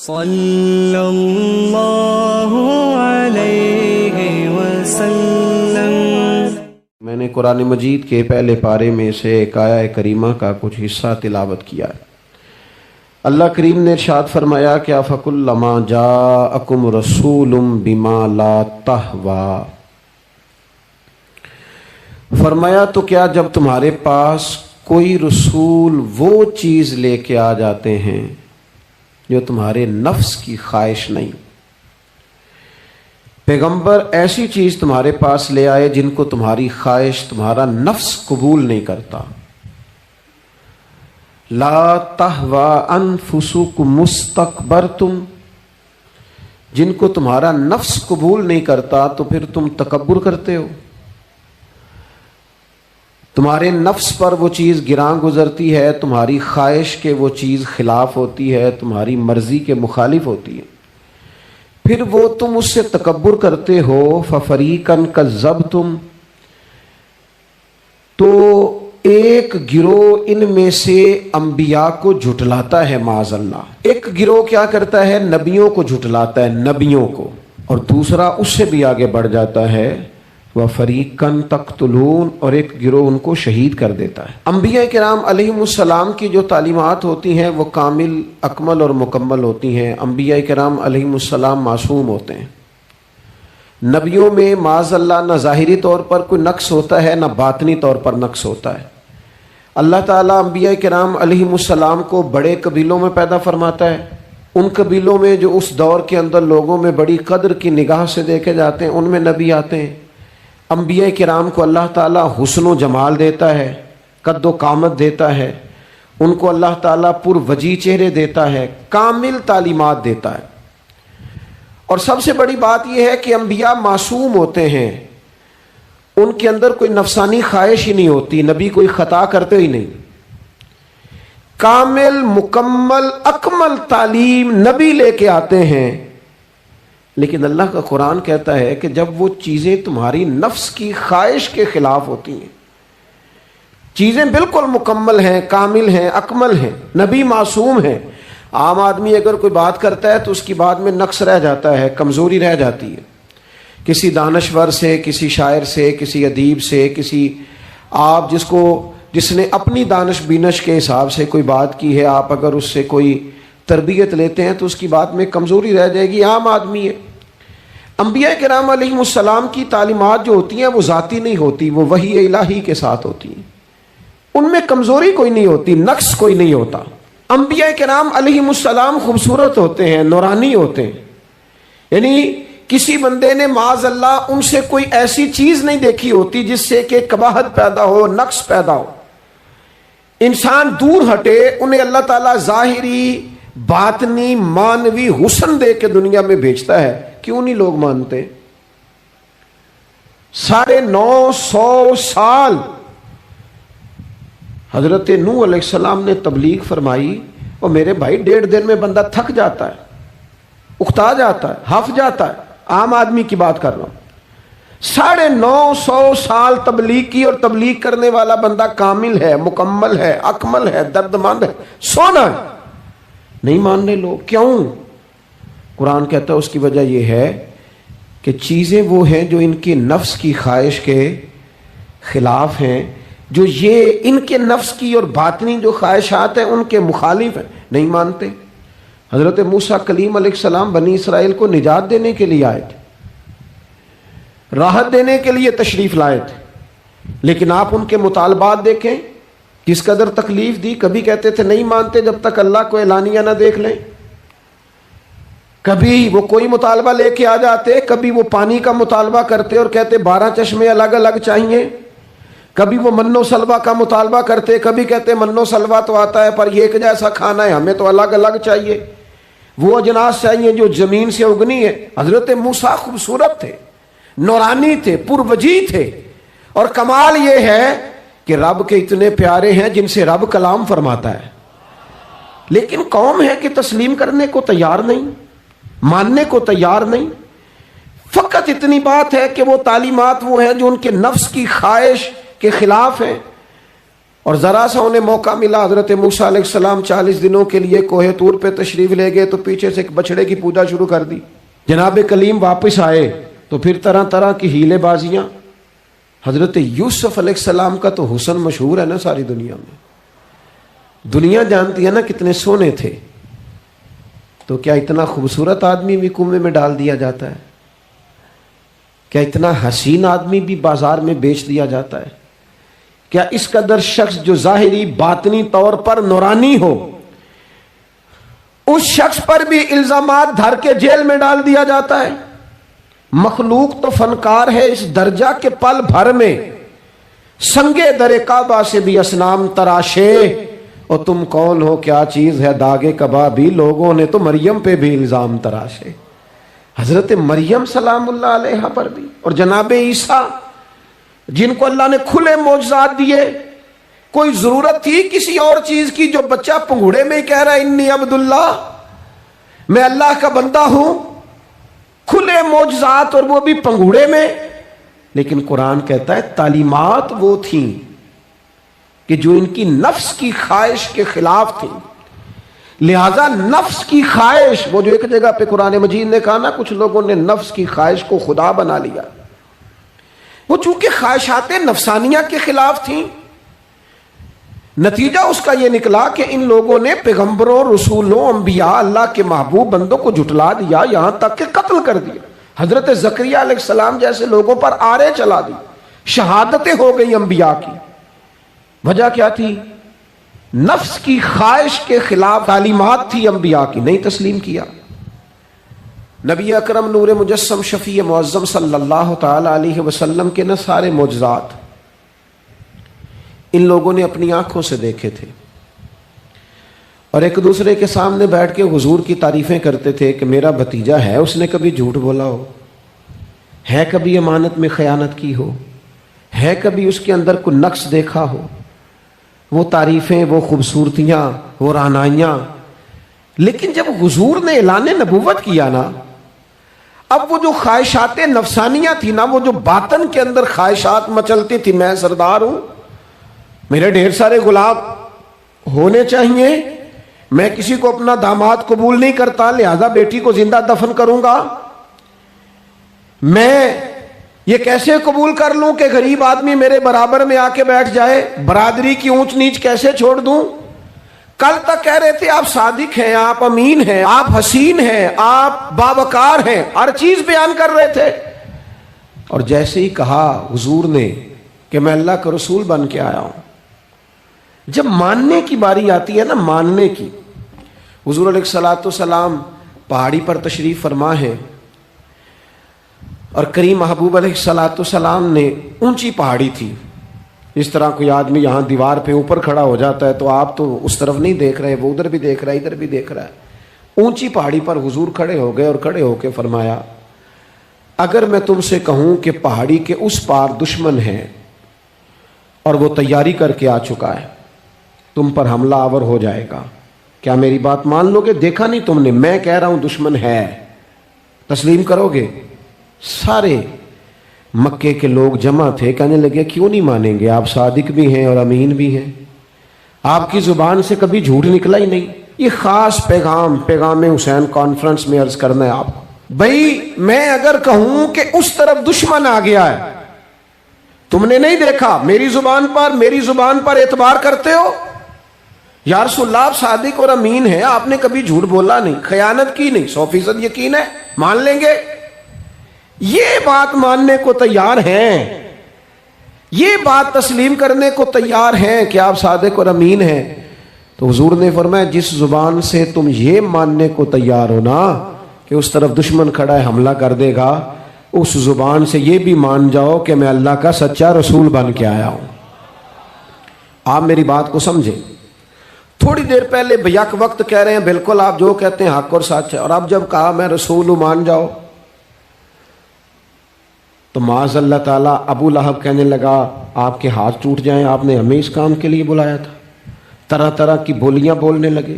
صلی اللہ علیہ وسلم۔ میں نے قرآن مجید کے پہلے پارے میں سے ایک آیہ کریمہ کا کچھ حصہ تلاوت کیا ہے۔ اللہ کریم نے ارشاد فرمایا کہ فَكُلَّمَا جَاءَكُمْ رَسُولٌ بِمَا لَا تَهْوَىٰ، فرمایا تو کیا جب تمہارے پاس کوئی رسول وہ چیز لے کے آ جاتے ہیں جو تمہارے نفس کی خواہش نہیں، پیغمبر ایسی چیز تمہارے پاس لے آئے جن کو تمہاری خواہش، تمہارا نفس قبول نہیں کرتا، لا تہوی انفسکم مستکبرتم، جن کو تمہارا نفس قبول نہیں کرتا تو پھر تم تکبر کرتے ہو، تمہارے نفس پر وہ چیز گراں گزرتی ہے، تمہاری خواہش کے وہ چیز خلاف ہوتی ہے، تمہاری مرضی کے مخالف ہوتی ہے، پھر وہ تم اس سے تکبر کرتے ہو۔ فَفَرِيقًا كَذَّبْتُمْ، تو ایک گروہ ان میں سے انبیاء کو جھٹلاتا ہے، معاذ اللہ، ایک گروہ کیا کرتا ہے؟ نبیوں کو جھٹلاتا ہے، نبیوں کو، اور دوسرا اس سے بھی آگے بڑھ جاتا ہے، وَفَرِيقًا تَقْتُلُونَ، اور ایک گروہ ان کو شہید کر دیتا ہے۔ انبیاء کرام علیہم السلام کی جو تعلیمات ہوتی ہیں وہ کامل، اکمل اور مکمل ہوتی ہیں۔ انبیاء کرام علیہم السلام معصوم ہوتے ہیں۔ نبیوں میں معاذ اللہ نہ ظاہری طور پر کوئی نقص ہوتا ہے نہ باطنی طور پر نقص ہوتا ہے۔ اللہ تعالیٰ انبیاء کرام علیہم السلام کو بڑے قبیلوں میں پیدا فرماتا ہے، ان قبیلوں میں جو اس دور کے اندر لوگوں میں بڑی قدر کی نگاہ سے دیکھے جاتے ہیں، ان میں نبی آتے ہیں۔ انبیاء کرام کو اللہ تعالیٰ حسن و جمال دیتا ہے، قد و قامت دیتا ہے، ان کو اللہ تعالیٰ پر وجی چہرے دیتا ہے، کامل تعلیمات دیتا ہے۔ اور سب سے بڑی بات یہ ہے کہ انبیاء معصوم ہوتے ہیں، ان کے اندر کوئی نفسانی خواہش ہی نہیں ہوتی، نبی کوئی خطا کرتے ہی نہیں۔ کامل، مکمل، اکمل تعلیم نبی لے کے آتے ہیں، لیکن اللہ کا قرآن کہتا ہے کہ جب وہ چیزیں تمہاری نفس کی خواہش کے خلاف ہوتی ہیں، چیزیں بالکل مکمل ہیں، کامل ہیں، اکمل ہیں، نبی معصوم ہیں، عام آدمی اگر کوئی بات کرتا ہے تو اس کی بات میں نقص رہ جاتا ہے، کمزوری رہ جاتی ہے، کسی دانشور سے، کسی شاعر سے، کسی ادیب سے، کسی آپ جس نے اپنی دانش بینش کے حساب سے کوئی بات کی ہے، آپ اگر اس سے کوئی تربیت لیتے ہیں تو اس کی بات میں کمزوری رہ جائے گی، عام آدمی ہے۔ انبیاء کرام علیہم السلام کی تعلیمات جو ہوتی ہیں وہ ذاتی نہیں ہوتی، وہ وحی الہی کے ساتھ ہوتی ہیں، ان میں کمزوری کوئی نہیں ہوتی، نقص کوئی نہیں ہوتا۔ انبیاء کرام علیہم السلام خوبصورت ہوتے ہیں، نورانی ہوتے ہیں، یعنی کسی بندے نے معاذ اللہ ان سے کوئی ایسی چیز نہیں دیکھی ہوتی جس سے کہ قباحت پیدا ہو، نقص پیدا ہو۔ انسان دور ہٹے، انہیں اللہ تعالیٰ ظاہری، باطنی، مانوی حسن دے کے دنیا میں بھیجتا ہے، کیوں نہیں لوگ مانتے؟ 950 سال حضرت نوح علیہ السلام نے تبلیغ فرمائی، اور میرے بھائی 1.5 دن میں بندہ تھک جاتا ہے، اکتا جاتا ہے، ہف جاتا ہے، عام آدمی کی بات کر رہا ہوں۔ 950 سال تبلیغ کی، اور تبلیغ کرنے والا بندہ کامل ہے، مکمل ہے، اکمل ہے، دردمند ہے، سونا ہے، نہیں ماننے لوگ۔ کیوں؟ قرآن کہتا ہے اس کی وجہ یہ ہے کہ چیزیں وہ ہیں جو ان کے نفس کی خواہش کے خلاف ہیں، جو یہ ان کے نفس کی اور باطنی جو خواہشات ہیں ان کے مخالف ہیں، نہیں مانتے۔ حضرت موسیٰ کلیم علیہ السلام بنی اسرائیل کو نجات دینے کے لیے آئے تھے، راحت دینے کے لیے تشریف لائے تھے، لیکن آپ ان کے مطالبات دیکھیں کس قدر تکلیف دی۔ کبھی کہتے تھے نہیں مانتے جب تک اللہ کو اعلانیہ نہ دیکھ لیں، کبھی وہ کوئی مطالبہ لے کے آ جاتے، کبھی وہ پانی کا مطالبہ کرتے اور کہتے 12 چشمے الگ الگ چاہیے، کبھی وہ من و سلوہ کا مطالبہ کرتے، کبھی کہتے من و سلوہ تو آتا ہے پر یہ ایک جیسا کھانا ہے، ہمیں تو الگ الگ چاہیے، وہ اجناس چاہیے جو زمین سے اگنی ہے۔ حضرت موسیٰ خوبصورت تھے، نورانی تھے، پروجی تھے، اور کمال یہ ہے کہ رب کے اتنے پیارے ہیں جن سے رب کلام فرماتا ہے، لیکن قوم ہے کہ تسلیم کرنے کو تیار نہیں، ماننے کو تیار نہیں۔ فقط اتنی بات ہے کہ وہ تعلیمات وہ ہیں جو ان کے نفس کی خواہش کے خلاف ہیں، اور ذرا سا انہیں موقع ملا، حضرت موسیٰ علیہ السلام 40 دنوں کے لیے کوہ طور پہ تشریف لے گئے تو پیچھے سے ایک بچڑے کی پوجا شروع کر دی۔ جناب کلیم واپس آئے تو پھر طرح طرح کی ہیلے بازیاں۔ حضرت یوسف علیہ السلام کا تو حسن مشہور ہے نا ساری دنیا میں، دنیا جانتی ہے نا کتنے سونے تھے، تو کیا اتنا خوبصورت آدمی بھی کنویں میں ڈال دیا جاتا ہے؟ کیا اتنا حسین آدمی بھی بازار میں بیچ دیا جاتا ہے؟ کیا اس قدر شخص جو ظاہری باطنی طور پر نورانی ہو، اس شخص پر بھی الزامات دھر کے جیل میں ڈال دیا جاتا ہے؟ مخلوق تو فنکار ہے اس درجہ کے پل بھر میں سنگے در کعبہ سے بھی اصنام تراشے، اور تم کون ہو کیا چیز ہے داغے کبابی، لوگوں نے تو مریم پہ بھی الزام تراشے۔ حضرت مریم سلام اللہ علیہ پر بھی، اور جناب عیسیٰ جن کو اللہ نے کھلے معجزات دیے، کوئی ضرورت تھی کسی اور چیز کی؟ جو بچہ پنگوڑے میں ہی کہہ رہا ہے انی عبداللہ، میں اللہ کا بندہ ہوں، کھلے معجزات اور وہ بھی پنگوڑے میں۔ لیکن قرآن کہتا ہے تعلیمات وہ تھیں کہ جو ان کی نفس کی خواہش کے خلاف تھیں، لہذا نفس کی خواہش، وہ جو ایک جگہ پہ قرآن مجید نے کہا نا کچھ لوگوں نے نفس کی خواہش کو خدا بنا لیا، وہ چونکہ خواہشات نفسانیہ کے خلاف تھیں، نتیجہ اس کا یہ نکلا کہ ان لوگوں نے پیغمبروں، رسولوں، انبیاء، اللہ کے محبوب بندوں کو جھٹلا دیا، یہاں تک کہ قتل کر دیا۔ حضرت زکریا علیہ السلام جیسے لوگوں پر آرے چلا دی، شہادتیں ہو گئی انبیاء کی۔ وجہ کیا تھی؟ نفس کی خواہش کے خلاف تعلیمات تھی انبیاء کی، نہیں تسلیم کیا۔ نبی اکرم نور مجسم شفیع معظم صلی اللہ تعالی علیہ وسلم کے نہ سارے معجزات ان لوگوں نے اپنی آنکھوں سے دیکھے تھے، اور ایک دوسرے کے سامنے بیٹھ کے حضور کی تعریفیں کرتے تھے کہ میرا بھتیجا ہے، اس نے کبھی جھوٹ بولا ہو، ہے کبھی امانت میں خیانت کی ہو، ہے کبھی اس کے اندر کوئی نقص دیکھا ہو۔ وہ تعریفیں، وہ خوبصورتیاں، وہ رعنائیاں۔ لیکن جب حضور نے اعلان نبوت کیا نا، اب وہ جو خواہشات نفسانیہ تھی نا، وہ جو باطن کے اندر خواہشات مچلتی تھی، میں سردار ہوں، میرے ڈھیر سارے غلام ہونے چاہیے، میں کسی کو اپنا داماد قبول نہیں کرتا لہذا بیٹی کو زندہ دفن کروں گا، میں یہ کیسے قبول کر لوں کہ غریب آدمی میرے برابر میں آ کے بیٹھ جائے، برادری کی اونچ نیچ کیسے چھوڑ دوں۔ کل تک کہہ رہے تھے آپ صادق ہیں، آپ امین ہیں، آپ حسین ہیں، آپ باوقار ہیں، ہر چیز بیان کر رہے تھے، اور جیسے ہی کہا حضور نے کہ میں اللہ کا رسول بن کے آیا ہوں، جب ماننے کی باری آتی ہے نا، ماننے کی، حضور علیہ الصلوۃ والسلام پہاڑی پر تشریف فرما ہے، اور کریم محبوب علیہ الصلوۃ والسلام نے اونچی پہاڑی تھی، اس طرح کوئی آدمی یہاں دیوار پہ اوپر کھڑا ہو جاتا ہے تو آپ تو اس طرف نہیں دیکھ رہے، وہ ادھر بھی دیکھ رہا ہے، ادھر بھی دیکھ رہا ہے۔ اونچی پہاڑی پر حضور کھڑے ہو گئے، اور کھڑے ہو کے فرمایا اگر میں تم سے کہوں کہ پہاڑی کے اس پار دشمن ہے اور وہ تیاری کر کے آ چکا ہے، تم پر حملہ آور ہو جائے گا، کیا میری بات مان لو گے؟ دیکھا نہیں تم نے، میں کہہ رہا ہوں دشمن ہے، تسلیم کرو گے؟ سارے مکے کے لوگ جمع تھے، کہنے لگے کیوں نہیں مانیں گے، آپ صادق بھی ہیں اور امین بھی ہیں، آپ کی زبان سے کبھی جھوٹ نکلا ہی نہیں۔ یہ خاص پیغام حسین کانفرنس میں عرض کرنا ہے آپ کو، بھائی میں اگر کہوں کہ اس طرف دشمن آ گیا ہے، تم نے نہیں دیکھا، میری زبان پر اعتبار کرتے ہو؟ یا رسول اللہ آپ صادق اور امین ہیں، آپ نے کبھی جھوٹ بولا نہیں، خیانت کی نہیں، 100% یقین ہے، مان لیں گے؟ یہ بات ماننے کو تیار ہیں، یہ بات تسلیم کرنے کو تیار ہیں کہ آپ صادق اور امین ہیں، تو حضور نے فرمایا جس زبان سے تم یہ ماننے کو تیار ہو نا کہ اس طرف دشمن کھڑا ہے حملہ کر دے گا، اس زبان سے یہ بھی مان جاؤ کہ میں اللہ کا سچا رسول بن کے آیا ہوں۔ آپ میری بات کو سمجھیں، تھوڑی دیر پہلے بیک وقت کہہ رہے ہیں بالکل آپ جو کہتے ہیں حق اور سچ ہے، اور اب جب کہا میں رسول ہوں مان جاؤ، تو معاذ اللہ تعالیٰ ابو لہب کہنے لگا آپ کے ہاتھ ٹوٹ جائیں، آپ نے ہمیں اس کام کے لیے بلایا تھا، طرح طرح کی بولیاں بولنے لگے۔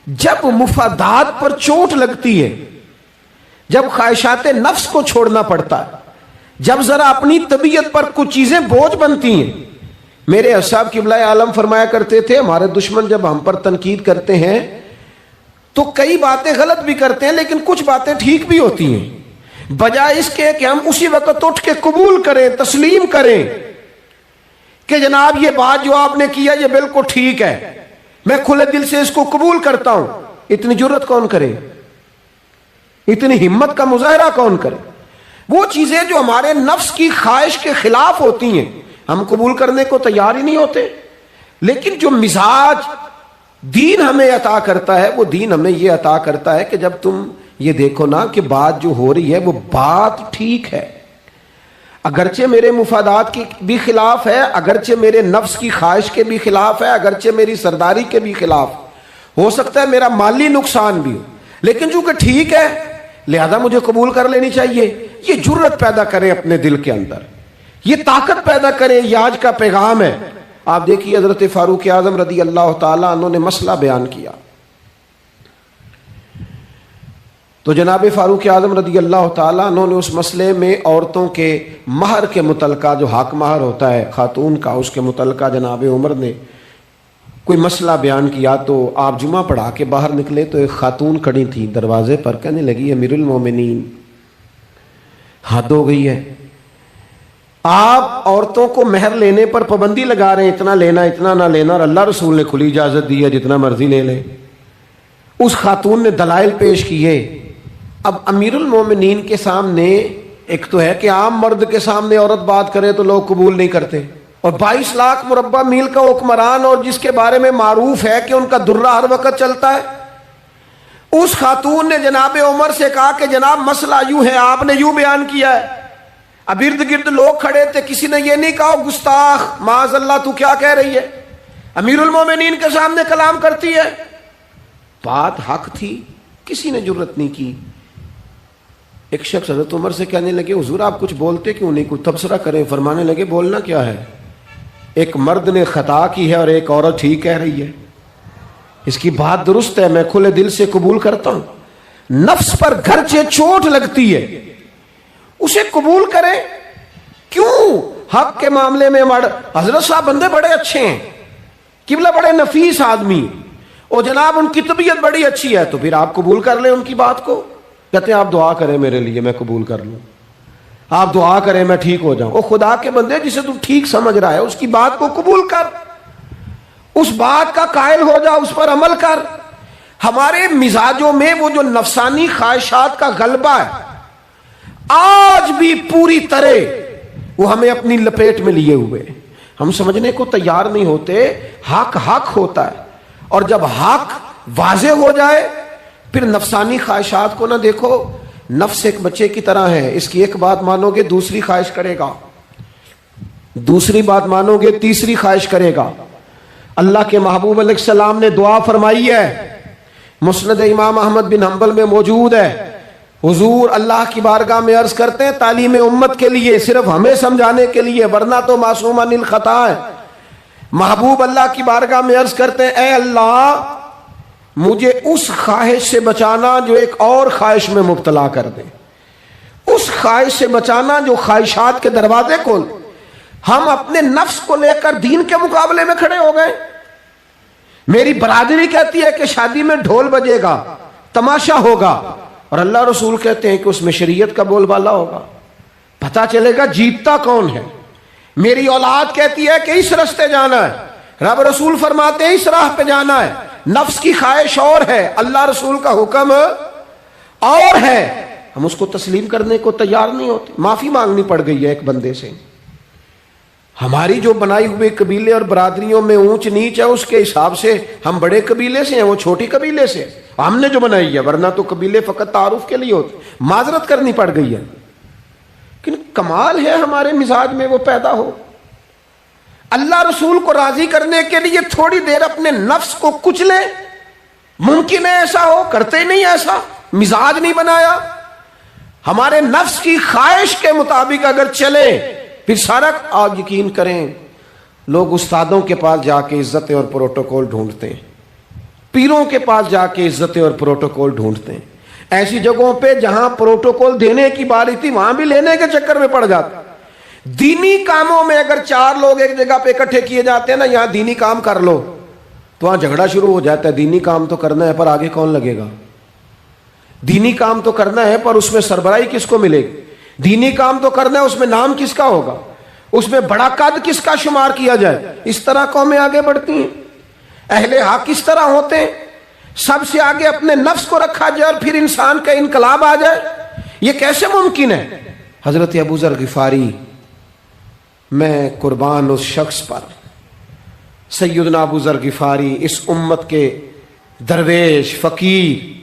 جب مفادات پر چوٹ لگتی ہے، جب خواہشات نفس کو چھوڑنا پڑتا ہے، جب ذرا اپنی طبیعت پر کچھ چیزیں بوجھ بنتی ہیں، میرے اصحاب قبلہ عالم فرمایا کرتے تھے ہمارے دشمن جب ہم پر تنقید کرتے ہیں تو کئی باتیں غلط بھی کرتے ہیں لیکن کچھ باتیں ٹھیک بھی ہوتی ہیں، بجائے اس کے کہ ہم اسی وقت اٹھ کے قبول کریں، تسلیم کریں کہ جناب یہ بات جو آپ نے کیا یہ بالکل ٹھیک ہے، میں کھلے دل سے اس کو قبول کرتا ہوں۔ اتنی جرت کون کرے؟ اتنی ہمت کا مظاہرہ کون کرے؟ وہ چیزیں جو ہمارے نفس کی خواہش کے خلاف ہوتی ہیں ہم قبول کرنے کو تیار ہی نہیں ہوتے۔ لیکن جو مزاج دین ہمیں عطا کرتا ہے، وہ دین ہمیں یہ عطا کرتا ہے کہ جب تم یہ دیکھو نا کہ بات جو ہو رہی ہے وہ بات ٹھیک ہے، اگرچہ میرے مفادات کی بھی خلاف ہے، اگرچہ میرے نفس کی خواہش کے بھی خلاف ہے، اگرچہ میری سرداری کے بھی خلاف، ہو سکتا ہے میرا مالی نقصان بھی ہو، لیکن چونکہ ٹھیک ہے لہذا مجھے قبول کر لینی چاہیے۔ یہ جرت پیدا کریں اپنے دل کے اندر، یہ طاقت پیدا کریں، یہ آج کا پیغام ہے۔ آپ دیکھیے حضرت فاروق اعظم رضی اللہ تعالیٰ عنہ نے مسئلہ بیان کیا تو جناب فاروق اعظم رضی اللہ تعالیٰ عنہ نے اس مسئلے میں عورتوں کے مہر کے متعلقہ، جو حق مہر ہوتا ہے خاتون کا، اس کے متعلقہ جناب عمر نے کوئی مسئلہ بیان کیا۔ تو آپ جمعہ پڑھا کے باہر نکلے تو ایک خاتون کھڑی تھی دروازے پر، کہنے لگی امیر المومنین حد ہو گئی ہے، آپ عورتوں کو مہر لینے پر پابندی لگا رہے ہیں، اتنا لینا اتنا نہ لینا، اور اللہ رسول نے کھلی اجازت دی ہے جتنا مرضی لے لیں۔ اس خاتون نے دلائل پیش کیے۔ اب امیر المومنین کے سامنے ایک تو ہے کہ عام مرد کے سامنے عورت بات کرے تو لوگ قبول نہیں کرتے، اور 22 لاکھ مربع میل کا حکمران اور جس کے بارے میں معروف ہے کہ ان کا درہ ہر وقت چلتا ہے، اس خاتون نے جناب عمر سے کہا کہ جناب مسئلہ یوں ہے، آپ نے یوں بیان کیا ہے۔ اب ارد گرد لوگ کھڑے تھے، کسی نے یہ نہیں کہا گستاخ معاذ اللہ تو کیا کہہ رہی ہے، امیر المومنین کے سامنے کلام کرتی ہے۔ بات حق تھی، کسی نے جرت نہیں کی۔ ایک شخص حضرت عمر سے کہنے لگے حضور آپ کچھ بولتے کیوں نہیں، کچھ تبصرہ کریں۔ فرمانے لگے بولنا کیا ہے، ایک مرد نے خطا کی ہے اور ایک عورت ٹھیک کہہ رہی ہے، اس کی بات درست ہے، میں کھلے دل سے قبول کرتا ہوں۔ نفس پر گرچہ چوٹ لگتی ہے اسے قبول کریں، کیوں؟ حق کے معاملے میں حضرت صاحب بندے بڑے اچھے ہیں، قبلہ بڑے نفیس آدمی، اور جناب ان کی طبیعت بڑی اچھی ہے، تو پھر آپ قبول کر لیں ان کی بات کو۔ کہتے ہیں آپ دعا کریں میرے لیے میں قبول کر لوں، آپ دعا کریں میں ٹھیک ہو جاؤں۔ او خدا کے بندے، جسے تو ٹھیک سمجھ رہا ہے اس کی بات کو قبول کر، اس بات کا قائل ہو جا، اس پر عمل کر۔ ہمارے مزاجوں میں وہ جو نفسانی خواہشات کا غلبہ ہے آج بھی پوری طرح وہ ہمیں اپنی لپیٹ میں لیے ہوئے، ہم سمجھنے کو تیار نہیں ہوتے۔ حق حق ہوتا ہے، اور جب حق واضح ہو جائے پھر نفسانی خواہشات کو نہ دیکھو۔ نفس ایک بچے کی طرح ہے، اس کی ایک بات مانو گے دوسری خواہش کرے گا، دوسری بات مانو گے تیسری خواہش کرے گا۔ اللہ کے محبوب علیہ السلام نے دعا فرمائی ہے، مسند امام احمد بن حنبل میں موجود ہے۔ حضور اللہ کی بارگاہ میں عرض کرتے ہیں تعلیم امت کے لیے، صرف ہمیں سمجھانے کے لیے، ورنہ تو معصوم عن الخطا ہے۔ محبوب اللہ کی بارگاہ میں عرض کرتے ہیں اے اللہ مجھے اس خواہش سے بچانا جو ایک اور خواہش میں مبتلا کر دے، اس خواہش سے بچانا جو خواہشات کے دروازے کھول۔ ہم اپنے نفس کو لے کر دین کے مقابلے میں کھڑے ہو گئے۔ میری برادری کہتی ہے کہ شادی میں ڈھول بجے گا، تماشا ہوگا، اور اللہ رسول کہتے ہیں کہ اس میں شریعت کا بول بالا ہوگا، پتہ چلے گا جیتتا کون ہے۔ میری اولاد کہتی ہے کہ اس راستے جانا ہے، رب رسول فرماتے ہیں اس راہ پہ جانا ہے، نفس کی خواہش اور ہے، اللہ رسول کا حکم اور ہے، ہم اس کو تسلیم کرنے کو تیار نہیں ہوتے۔ معافی مانگنی پڑ گئی ہے ایک بندے سے، ہماری جو بنائی ہوئے قبیلے اور برادریوں میں اونچ نیچ ہے اس کے حساب سے ہم بڑے قبیلے سے ہیں، وہ چھوٹی قبیلے سے، ہم نے جو بنائی ہے، ورنہ تو قبیلے فقط تعارف کے لیے ہوتے۔ معذرت کرنی پڑ گئی ہے، لیکن کمال ہے ہمارے مزاج میں وہ پیدا ہو۔ اللہ رسول کو راضی کرنے کے لیے تھوڑی دیر اپنے نفس کو کچلے، ممکن ہے ایسا ہو؟ کرتے نہیں ایسا، مزاج نہیں بنایا۔ ہمارے نفس کی خواہش کے مطابق اگر چلے پھر سارا، آپ یقین کریں لوگ استادوں کے پاس جا کے عزتیں اور پروٹوکول ڈھونڈتے ہیں، پیروں کے پاس جا کے عزتیں اور پروٹوکول ڈھونڈتے ہیں، ایسی جگہوں پہ جہاں پروٹوکول دینے کی باری تھی وہاں بھی لینے کے چکر میں پڑ جاتا۔ دینی کاموں میں اگر 4 لوگ ایک جگہ پہ اکٹھے کیے جاتے ہیں نا، یہاں دینی کام کر لو، تو وہاں جھگڑا شروع ہو جاتا ہے. دینی کام تو کرنا ہے پر آگے کون لگے گا؟ دینی کام تو کرنا ہے پر اس میں سربراہی کس کو ملے گی؟ دینی کام تو کرنا ہے، اس میں نام کس کا ہوگا؟ اس میں بڑا قد کس کا شمار کیا جائے؟ اس طرح قومیں آگے بڑھتی ہیں. اہل حق کس طرح ہوتے ہیں؟ سب سے آگے اپنے نفس کو رکھا جائے اور پھر انسان کا انقلاب آ جائے. یہ کیسے ممکن ہے؟ حضرت ابو ذر غفاری، میں قربان اس شخص پر، سیدنا ابو ذر غفاری، اس امت کے درویش فقیر،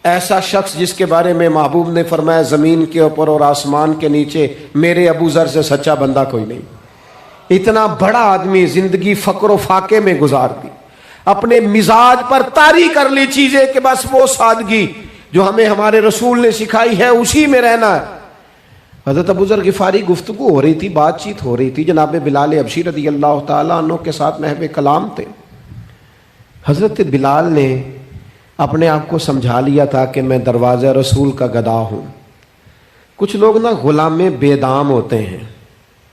ایسا شخص جس کے بارے میں محبوب نے فرمایا زمین کے اوپر اور آسمان کے نیچے میرے ابو ذر سے سچا بندہ کوئی نہیں. اتنا بڑا آدمی زندگی فقر و فاقے میں گزار دی، اپنے مزاج پر طاری کر لی چیزیں کہ بس وہ سادگی جو ہمیں ہمارے رسول نے سکھائی ہے اسی میں رہنا ہے. حضرت ابو ذر غفاری گفتگو ہو رہی تھی، بات چیت ہو رہی تھی، جناب بلال حبشی رضی اللہ تعالیٰ عنہ کے ساتھ محو کلام تھے. حضرت بلال نے اپنے آپ کو سمجھا لیا تھا کہ میں دروازہ رسول کا گدا ہوں. کچھ لوگ نا غلام بے دام ہوتے ہیں.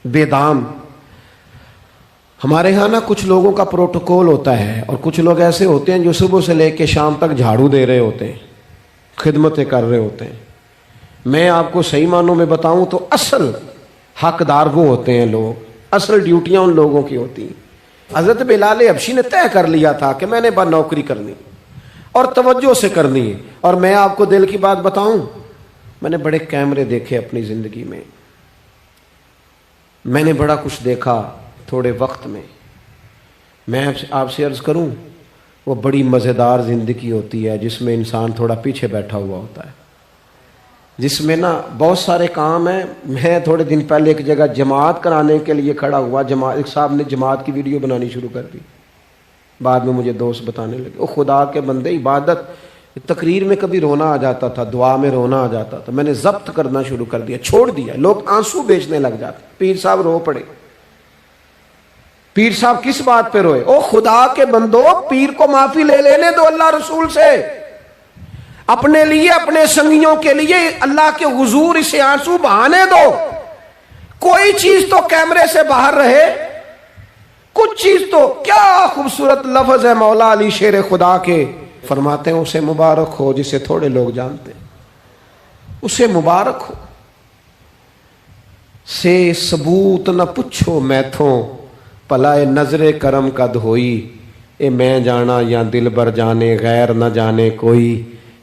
بے دام ہمارے ہاں نا کچھ لوگوں کا پروٹوکول ہوتا ہے، اور کچھ لوگ ایسے ہوتے ہیں جو صبح سے لے کے شام تک جھاڑو دے رہے ہوتے ہیں، خدمتیں کر رہے ہوتے ہیں. میں آپ کو صحیح معنوں میں بتاؤں تو اصل حقدار وہ ہوتے ہیں لوگ، اصل ڈیوٹیاں ان لوگوں کی ہوتی ہیں. حضرت بلال حبشی نے طے کر لیا تھا کہ میں نے بس نوکری کرنی اور توجہ سے کرنی ہے. اور میں آپ کو دل کی بات بتاؤں، میں نے بڑے کیمرے دیکھے اپنی زندگی میں، میں نے بڑا کچھ دیکھا تھوڑے وقت میں. میں آپ سے عرض کروں، وہ بڑی مزیدار زندگی ہوتی ہے جس میں انسان تھوڑا پیچھے بیٹھا ہوا ہوتا ہے، جس میں نا بہت سارے کام ہیں. میں تھوڑے دن پہلے ایک جگہ جماعت کرانے کے لیے کھڑا ہوا، ایک صاحب نے جماعت کی ویڈیو بنانی شروع کر دی. بعد میں مجھے دوست بتانے لگے، او خدا کے بندے، عبادت تقریر میں کبھی رونا آ جاتا تھا، دعا میں رونا آ جاتا تھا، میں نے ضبط کرنا شروع کر دیا، چھوڑ دیا. لوگ آنسو بیچنے لگ جاتے، پیر صاحب رو پڑے. پیر صاحب کس بات پہ روئے؟ او خدا کے بندو، پیر کو معافی لے لینے دو اللہ رسول سے. اپنے لیے، اپنے سنگیوں کے لیے اللہ کے حضور اسے آنسو بہانے دو. کوئی چیز تو کیمرے سے باہر رہے، کچھ چیز تو. کیا خوبصورت لفظ ہے مولا علی شیر خدا کے، فرماتے ہیں اسے مبارک ہو جسے تھوڑے لوگ جانتے ہیں، اسے مبارک ہو. سے ثبوت نہ پوچھو میتھوں، پلائے نظر کرم قد ہوئی. اے میں جانا یا دل بر جانے، غیر نہ جانے کوئی.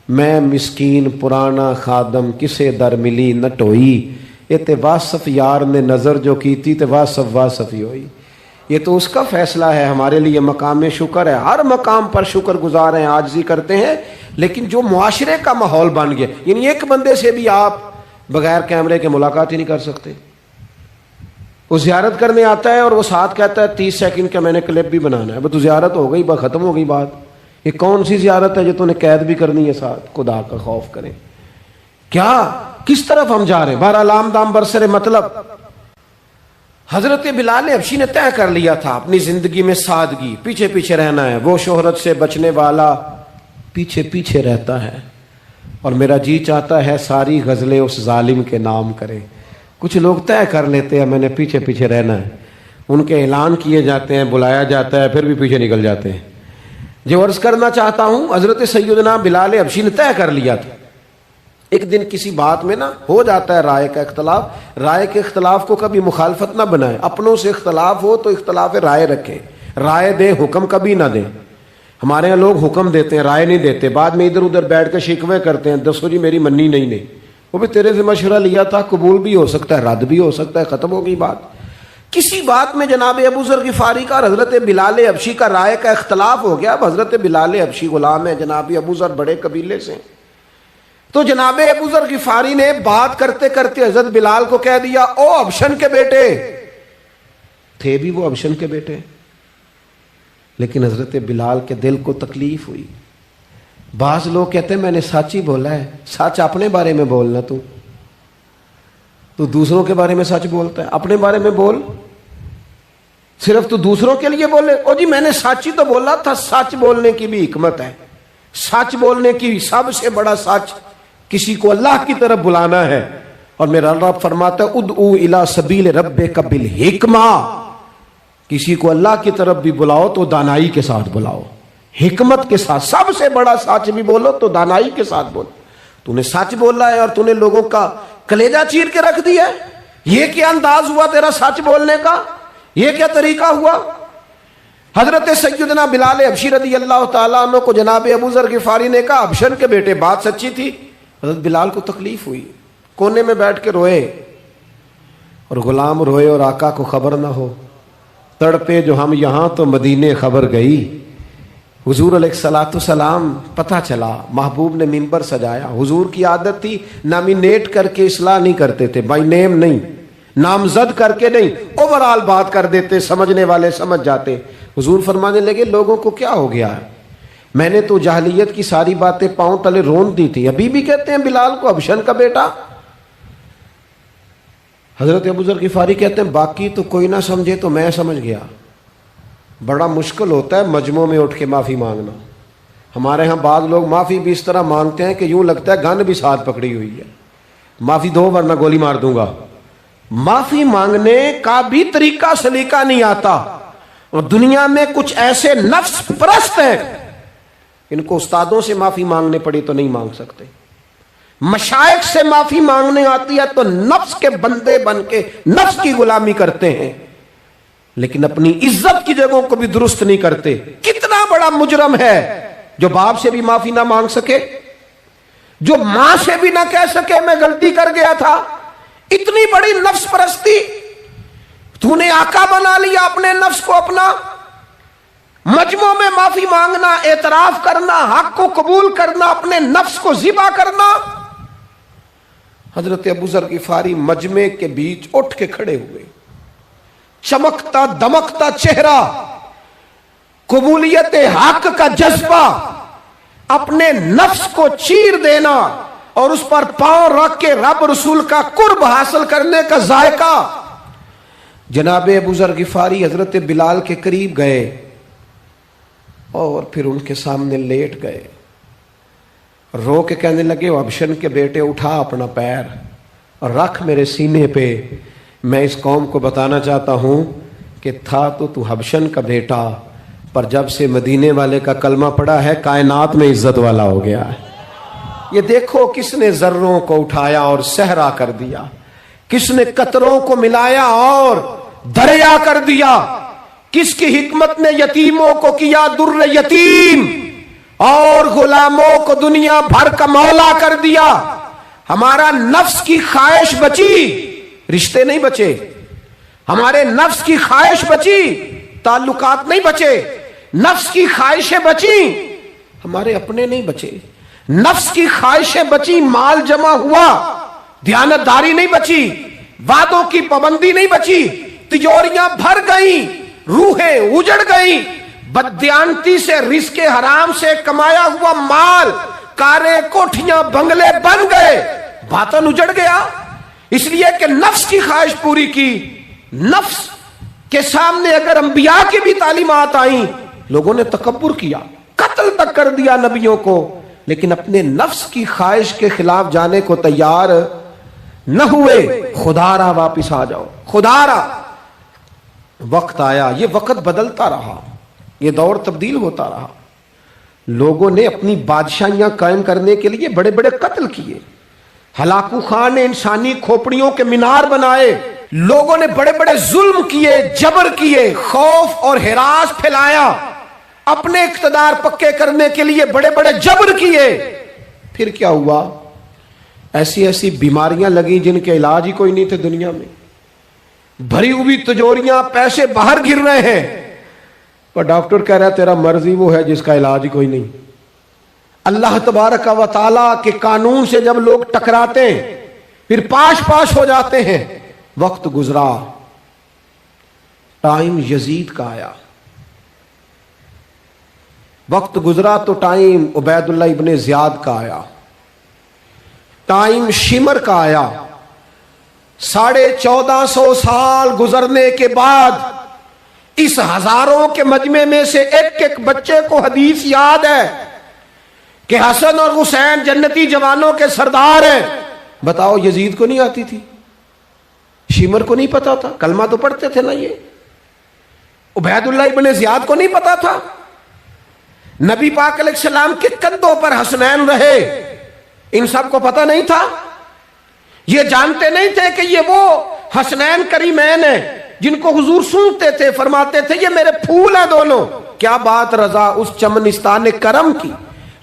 میں مسکین پرانا خادم، کسے در ملی نہ ٹوئی. یہ تے واصف یار نے نظر جو کی تھی تے واصف ہی ہوئی. یہ تو اس کا فیصلہ ہے. ہمارے لیے مقام شکر ہے، ہر مقام پر شکر گزار ہیں، عاجزی کرتے ہیں. لیکن جو معاشرے کا ماحول بن گیا، یعنی ایک بندے سے بھی آپ بغیر کیمرے کے ملاقات ہی نہیں کر سکتے. وہ زیارت کرنے آتا ہے اور وہ ساتھ کہتا ہے 30 سیکنڈ کا میں نے کلپ بھی بنانا ہے. وہ تو زیارت ہو گئی، بس ختم ہو گئی بات. یہ کون سی زیارت ہے جو تو نے قید بھی کرنی ہے ساتھ؟ خدا کا خوف کریں. کیا کس طرف ہم جا رہے ہیں؟ بہرحال عام دام برسر مطلب حضرت بلال حبشی نے طے کر لیا تھا اپنی زندگی میں سادگی، پیچھے پیچھے رہنا ہے. وہ شہرت سے بچنے والا پیچھے پیچھے رہتا ہے، اور میرا جی چاہتا ہے ساری غزلیں اس ظالم کے نام کریں. کچھ لوگ طے کر لیتے ہیں میں نے پیچھے پیچھے رہنا ہے، ان کے اعلان کیے جاتے ہیں، بلایا جاتا ہے، پھر بھی پیچھے نکل جاتے ہیں. جو عرض کرنا چاہتا ہوں، حضرت سیدنا بلال حبشی نے طے کر لیا تھا. ایک دن کسی بات میں نا ہو جاتا ہے رائے کا اختلاف. رائے کے اختلاف کو کبھی مخالفت نہ بنائیں. اپنوں سے اختلاف ہو تو اختلاف رائے رکھیں، رائے دیں، حکم کبھی نہ دیں. ہمارے یہاں لوگ حکم دیتے ہیں، رائے نہیں دیتے. بعد میں ادھر ادھر بیٹھ کے شکوے کرتے ہیں، دسو جی میری منی نہیں. وہ بھی تیرے سے مشورہ لیا تھا، قبول بھی ہو سکتا ہے، رد بھی ہو سکتا ہے، ختم ہو گئی بات. کسی بات میں جناب ابو ذر غفاری کا اور حضرت بلال حبشی کا رائے کا اختلاف ہو گیا. اب حضرت بلال حبشی غلام ہے، جناب ابو ذر بڑے قبیلے سے. تو جناب ابو ذر غفاری نے بات کرتے کرتے حضرت بلال کو کہہ دیا، او حبشن کے بیٹے. تھے بھی وہ حبشن کے بیٹے، لیکن حضرت بلال کے دل کو تکلیف ہوئی. بعض لوگ کہتے ہیں میں نے سچ ہی بولا ہے. سچ اپنے بارے میں بولنا، تو دوسروں کے بارے میں سچ بولتا ہے، اپنے بارے میں بول. صرف تو دوسروں کے لیے بولے، او جی میں نے سچ ہی تو بولا تھا. سچ بولنے کی بھی حکمت ہے. سچ بولنے کی سب سے بڑا سچ کسی کو اللہ کی طرف بلانا ہے، اور میرا رب فرماتا ہے ادعو الی سبیل ربک بالحکمہ، کسی کو اللہ کی طرف بھی بلاؤ تو دانائی کے ساتھ بلاؤ، حکمت کے ساتھ۔ سب سے بڑا سچ بھی بولو تو دانائی کے ساتھ بولو۔ تو نے سچ بولا ہے اور تو نے لوگوں کا کلیجہ چیر کے رکھ دیا ہے، یہ کیا انداز ہوا تیرا سچ بولنے کا، یہ کیا طریقہ ہوا؟ حضرت سیدنا بلال حبشی رضی اللہ تعالیٰ عنہ کو جناب ابو ذر غفاری نے کہا حبشن کے بیٹے بات سچی تھی۔ حضرت بلال کو تکلیف ہوئی، کونے میں بیٹھ کے روئے، اور غلام روئے اور آقا کو خبر نہ ہو، تڑپے جو ہم یہاں تو مدینے خبر گئی۔ حضور علیہ الصلوۃ والسلام پتہ چلا، محبوب نے منبر سجایا۔ حضور کی عادت تھی نامینیٹ کر کے اصلاح نہیں کرتے تھے، بائی نیم نہیں، نامزد کر کے نہیں، اوورال بات کر دیتے، سمجھنے والے سمجھ جاتے۔ حضور فرمانے لگے لوگوں کو کیا ہو گیا ہے، میں نے تو جاہلیت کی ساری باتیں پاؤں تلے رون دی تھی، ابھی بھی کہتے ہیں بلال کو حبشن کا بیٹا۔ حضرت ابو ذر غفاری کہتے ہیں باقی تو کوئی نہ سمجھے تو میں سمجھ گیا۔ بڑا مشکل ہوتا ہے مجمعوں میں اٹھ کے معافی مانگنا۔ ہمارے ہاں بعض لوگ معافی بھی اس طرح مانگتے ہیں کہ یوں لگتا ہے گن بھی ساتھ پکڑی ہوئی ہے، معافی دو ورنہ گولی مار دوں گا۔ معافی مانگنے کا بھی طریقہ سلیقہ نہیں آتا، اور دنیا میں کچھ ایسے نفس پرست ہیں ان کو استادوں سے معافی مانگنے پڑی تو نہیں مانگ سکتے، مشائخ سے معافی مانگنے آتی ہے تو نفس کے بندے بن کے نفس کی غلامی کرتے ہیں، لیکن اپنی عزت کی جگہوں کو بھی درست نہیں کرتے۔ کتنا بڑا مجرم ہے جو باپ سے بھی معافی نہ مانگ سکے، جو ماں سے بھی نہ کہہ سکے میں غلطی کر گیا تھا۔ اتنی بڑی نفس پرستی، تو نے آقا بنا لیا اپنے نفس کو اپنا۔ مجمعوں میں معافی مانگنا، اعتراف کرنا، حق کو قبول کرنا، اپنے نفس کو ذبح کرنا۔ حضرت ابو ذر غفاری مجمع کے بیچ اٹھ کے کھڑے ہوئے، چمکتا دمکتا چہرہ، قبولیت حق کا جذبہ، اپنے نفس کو چیر دینا اور اس پر پاؤں رکھ کے رب رسول کا قرب حاصل کرنے کا ذائقہ۔ جناب ابو ذر غفاری حضرت بلال کے قریب گئے اور پھر ان کے سامنے لیٹ گئے، رو کے کہنے لگے حبشن کے بیٹے اٹھا اپنا پیر اور رکھ میرے سینے پہ، میں اس قوم کو بتانا چاہتا ہوں کہ تھا تو حبشن کا بیٹا، پر جب سے مدینے والے کا کلمہ پڑا ہے کائنات میں عزت والا ہو گیا ہے۔ یہ دیکھو کس نے ذروں کو اٹھایا اور صحرا کر دیا، کس نے قطروں کو ملایا اور دریا کر دیا، کس کی حکمت نے یتیموں کو کیا در یتیم اور غلاموں کو دنیا بھر کا مولا کر دیا۔ ہمارا نفس کی خواہش بچی، رشتے نہیں بچے، ہمارے نفس کی خواہش بچی، تعلقات نہیں بچے، نفس کی خواہشیں بچی، ہمارے اپنے نہیں بچے، نفس کی خواہشیں بچی، مال جمع ہوا، دیانتداری نہیں بچی، وعدوں کی پابندی نہیں بچی، تجوریاں بھر گئیں، روحیں اجڑ گئیں، بددیانتی سے رزق حرام سے کمایا ہوا مال، کاریں کوٹھیاں بنگلے بن گئے، باطن اجڑ گیا، اس لیے کہ نفس کی خواہش پوری کی۔ نفس کے سامنے اگر انبیاء کی بھی تعلیمات آئیں، لوگوں نے تکبر کیا، قتل تک کر دیا نبیوں کو، لیکن اپنے نفس کی خواہش کے خلاف جانے کو تیار نہ ہوئے۔ خدا را واپس آ جاؤ، خدا را۔ وقت آیا، یہ وقت بدلتا رہا، یہ دور تبدیل ہوتا رہا، لوگوں نے اپنی بادشاہیاں قائم کرنے کے لیے بڑے بڑے قتل کیے، ہلاکو خان نے انسانی کھوپڑیوں کے مینار بنائے، لوگوں نے بڑے بڑے ظلم کیے، جبر کیے، خوف اور ہراس پھیلایا، اپنے اقتدار پکے کرنے کے لیے بڑے بڑے جبر کیے۔ پھر کیا ہوا؟ ایسی ایسی بیماریاں لگیں جن کے علاج ہی کوئی نہیں تھے دنیا میں، بھری ہوئی تجوریاں، پیسے باہر گر رہے ہیں، اور ڈاکٹر کہہ رہا ہے تیرا مرض ہی وہ ہے جس کا علاج ہی کوئی نہیں۔ اللہ تبارک و تعالیٰ کے قانون سے جب لوگ ٹکراتے ہیں پھر پاش ہو جاتے ہیں۔ وقت گزرا، ٹائم یزید کا آیا، وقت گزرا تو ٹائم عبید اللہ ابن زیاد کا آیا، ٹائم شمر کا آیا۔ 1450 سال گزرنے کے بعد اس ہزاروں کے مجمع میں سے ایک ایک بچے کو حدیث یاد ہے کہ حسن اور حسین جنتی جوانوں کے سردار ہیں، بتاؤ یزید کو نہیں آتی تھی؟ شیمر کو نہیں پتا تھا؟ کلمہ تو پڑھتے تھے نا یہ؟ عبید اللہ ابن زیاد کو نہیں پتا تھا؟ نبی پاک علیہ السلام کے کندھوں پر حسنین رہے، ان سب کو پتا نہیں تھا؟ یہ جانتے نہیں تھے کہ یہ وہ حسنین کریمین ہیں جن کو حضور سنتے تھے، فرماتے تھے یہ میرے پھول ہیں دونوں؟ کیا بات رضا اس چمنستان کرم کی،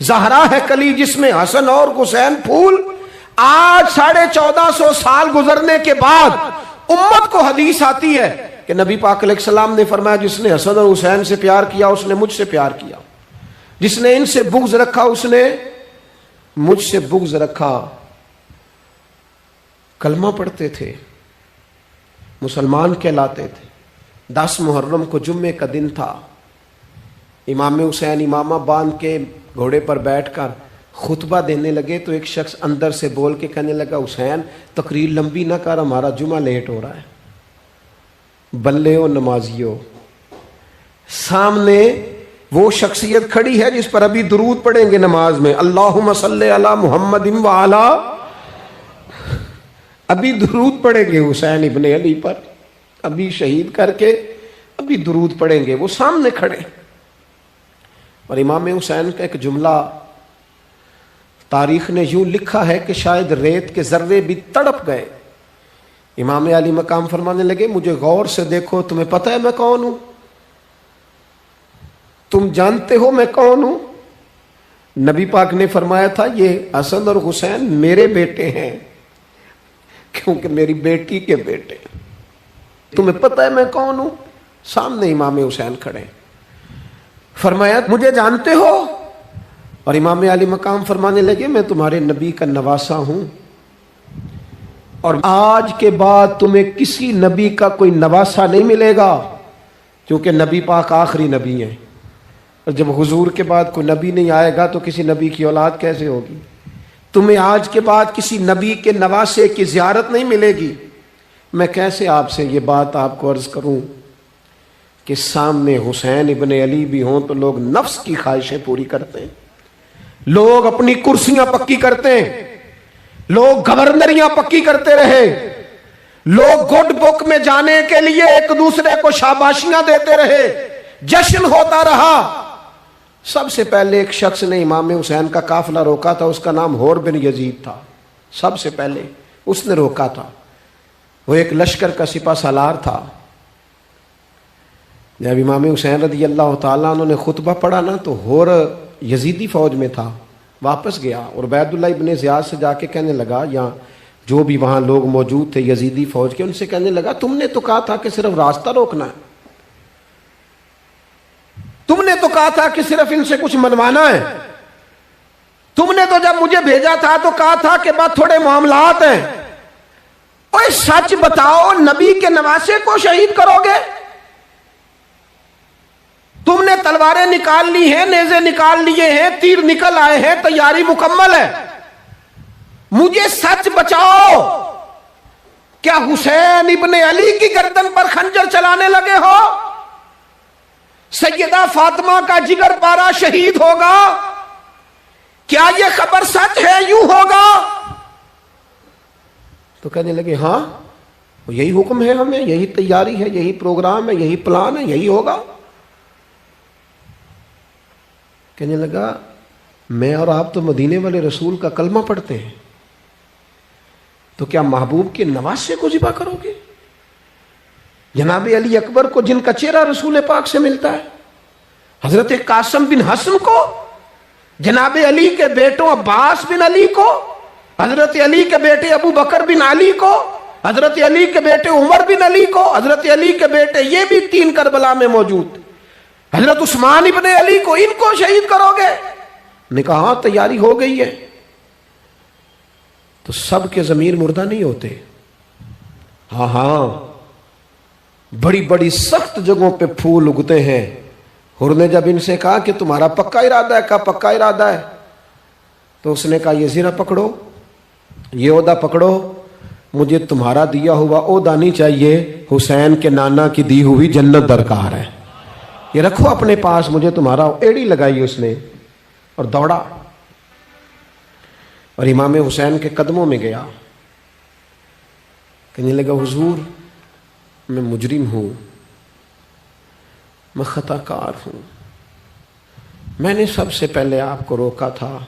زہرا ہے کلی جس میں حسن اور حسین پھول۔ آج 1450 سال گزرنے کے بعد امت کو حدیث آتی ہے کہ نبی پاک علیہ السلام نے فرمایا جس نے حسن اور حسین سے پیار کیا اس نے مجھ سے پیار کیا، جس نے ان سے بغض رکھا اس نے مجھ سے بغض رکھا۔ کلمہ پڑھتے تھے، مسلمان کہلاتے تھے۔ 10 محرم کو جمعے کا دن تھا، امام حسین امامہ باندھ کے گھوڑے پر بیٹھ کر خطبہ دینے لگے تو ایک شخص اندر سے بول کے کہنے لگا حسین تقریر لمبی نہ کر، ہمارا جمعہ لیٹ ہو رہا ہے۔ بلے و نمازیو، سامنے وہ شخصیت کھڑی ہے جس پر ابھی درود پڑھیں گے نماز میں، اللہم صلی علی محمد وعلی، ابھی درود پڑھیں گے حسین ابن علی پر، ابھی شہید کر کے ابھی درود پڑھیں گے، وہ سامنے کھڑے۔ اور امام حسین کا ایک جملہ تاریخ نے یوں لکھا ہے کہ شاید ریت کے ذرے بھی تڑپ گئے۔ امام علی مقام فرمانے لگے مجھے غور سے دیکھو، تمہیں پتہ ہے میں کون ہوں؟ تم جانتے ہو میں کون ہوں؟ نبی پاک نے فرمایا تھا یہ حسن اور حسین میرے بیٹے ہیں کیونکہ میری بیٹی کے بیٹے۔ تمہیں پتہ ہے میں کون ہوں؟ سامنے امام حسین کھڑے، فرمایا مجھے جانتے ہو؟ اور امام علی مقام فرمانے لگے میں تمہارے نبی کا نواسا ہوں، اور آج کے بعد تمہیں کسی نبی کا کوئی نواسا نہیں ملے گا، کیونکہ نبی پاک آخری نبی ہیں، اور جب حضور کے بعد کوئی نبی نہیں آئے گا تو کسی نبی کی اولاد کیسے ہوگی؟ تمہیں آج کے بعد کسی نبی کے نواسے کی زیارت نہیں ملے گی۔ میں کیسے آپ سے یہ بات آپ کو عرض کروں کہ سامنے حسین ابن علی بھی ہوں تو لوگ نفس کی خواہشیں پوری کرتے ہیں، لوگ اپنی کرسیاں پکی کرتے ہیں، لوگ گورنریاں پکی کرتے رہے، لوگ گڈ بک میں جانے کے لیے ایک دوسرے کو شاباشیاں دیتے رہے، جشن ہوتا رہا۔ سب سے پہلے ایک شخص نے امام حسین کا قافلہ روکا تھا، اس کا نام حور بن یزید تھا، سب سے پہلے اس نے روکا تھا، وہ ایک لشکر کا سپہ سالار تھا۔ جب امام حسین رضی اللہ تعالیٰ عنہ نے خطبہ پڑھا نا تو حور یزیدی فوج میں تھا، واپس گیا اور عبید اللہ ابن زیاد سے جا کے کہنے لگا، یا جو بھی وہاں لوگ موجود تھے یزیدی فوج کے، ان سے کہنے لگا تم نے تو کہا تھا کہ صرف راستہ روکنا ہے، تم نے تو کہا تھا کہ صرف ان سے کچھ منوانا ہے، تم نے تو جب مجھے بھیجا تھا تو کہا تھا کہ بات تھوڑے معاملات ہیں، اوہ سچ بتاؤ نبی کے نواسے کو شہید کرو گے؟ تم نے تلواریں نکال لی ہیں، نیزے نکال لیے ہیں، تیر نکل آئے ہیں، تیاری مکمل ہے، مجھے سچ بچاؤ، کیا حسین ابن علی کی گردن پر خنجر چلانے لگے ہو؟ سیدہ فاطمہ کا جگر پارا شہید ہوگا، کیا یہ خبر سچ ہے؟ یوں ہوگا؟ تو کہنے لگے ہاں یہی حکم ہے ہمیں، یہی تیاری ہے، یہی پروگرام ہے، یہی پلان ہے، یہی ہوگا۔ کہنے لگا میں اور آپ تو مدینے والے رسول کا کلمہ پڑھتے ہیں، تو کیا محبوب کے نواسے کو ذبح کرو گے؟ جناب علی اکبر کو جن کا چہرہ رسول پاک سے ملتا ہے، حضرت قاسم بن حسن کو، جناب علی کے بیٹوں عباس بن علی کو، حضرت علی کے بیٹے ابو بکر بن علی کو، حضرت علی کے بیٹے عمر بن علی کو، حضرت علی کے بیٹے یہ بھی 3 کربلا میں موجود، حضرت عثمان ابن علی کو، ان کو شہید کرو گے؟ نے کہا ہاں تیاری ہو گئی ہے۔ تو سب کے ضمیر مردہ نہیں ہوتے، ہاں بڑی بڑی سخت جگہوں پہ پھول اگتے ہیں۔ حور نے جب ان سے کہا کہ تمہارا پکا ارادہ ہے، کہا پکا ارادہ ہے، تو اس نے کہا یہ زیرہ پکڑو، یہ عہدہ پکڑو، مجھے تمہارا دیا ہوا عہدہ نہیں چاہیے، حسین کے نانا کی دی ہوئی جنت درکار ہے، یہ رکھو اپنے پاس، مجھے تمہارا ایڑی لگائی اس نے اور دوڑا۔ اور امام حسین کے قدموں میں گیا، کہنے لگا حضور میں مجرم ہوں، میں خطا کار ہوں، میں نے سب سے پہلے آپ کو روکا تھا،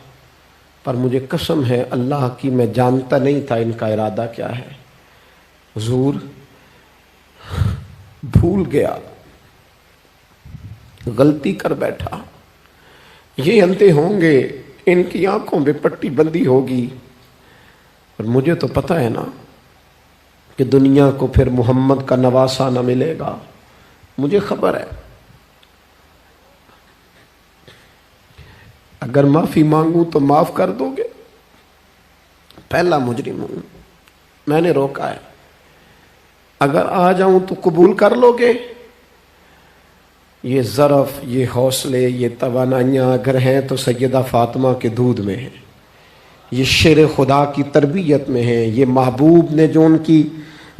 پر مجھے قسم ہے اللہ کی میں جانتا نہیں تھا ان کا ارادہ کیا ہے، حضور بھول گیا، غلطی کر بیٹھا، یہ اندھے ہوں گے، ان کی آنکھوں میں پٹی بندی ہوگی، اور مجھے تو پتہ ہے نا کہ دنیا کو پھر محمد کا نواسہ نہ ملے گا، مجھے خبر ہے، اگر معافی مانگوں تو معاف کر دو گے، پہلا مجرم ہوں، میں نے روکا ہے، اگر آ جاؤں تو قبول کر لو گے؟ یہ ظرف، یہ حوصلے، یہ توانائیاں اگر ہیں تو سیدہ فاطمہ کے دودھ میں ہیں، یہ شیر خدا کی تربیت میں ہیں، یہ محبوب نے جو ان کی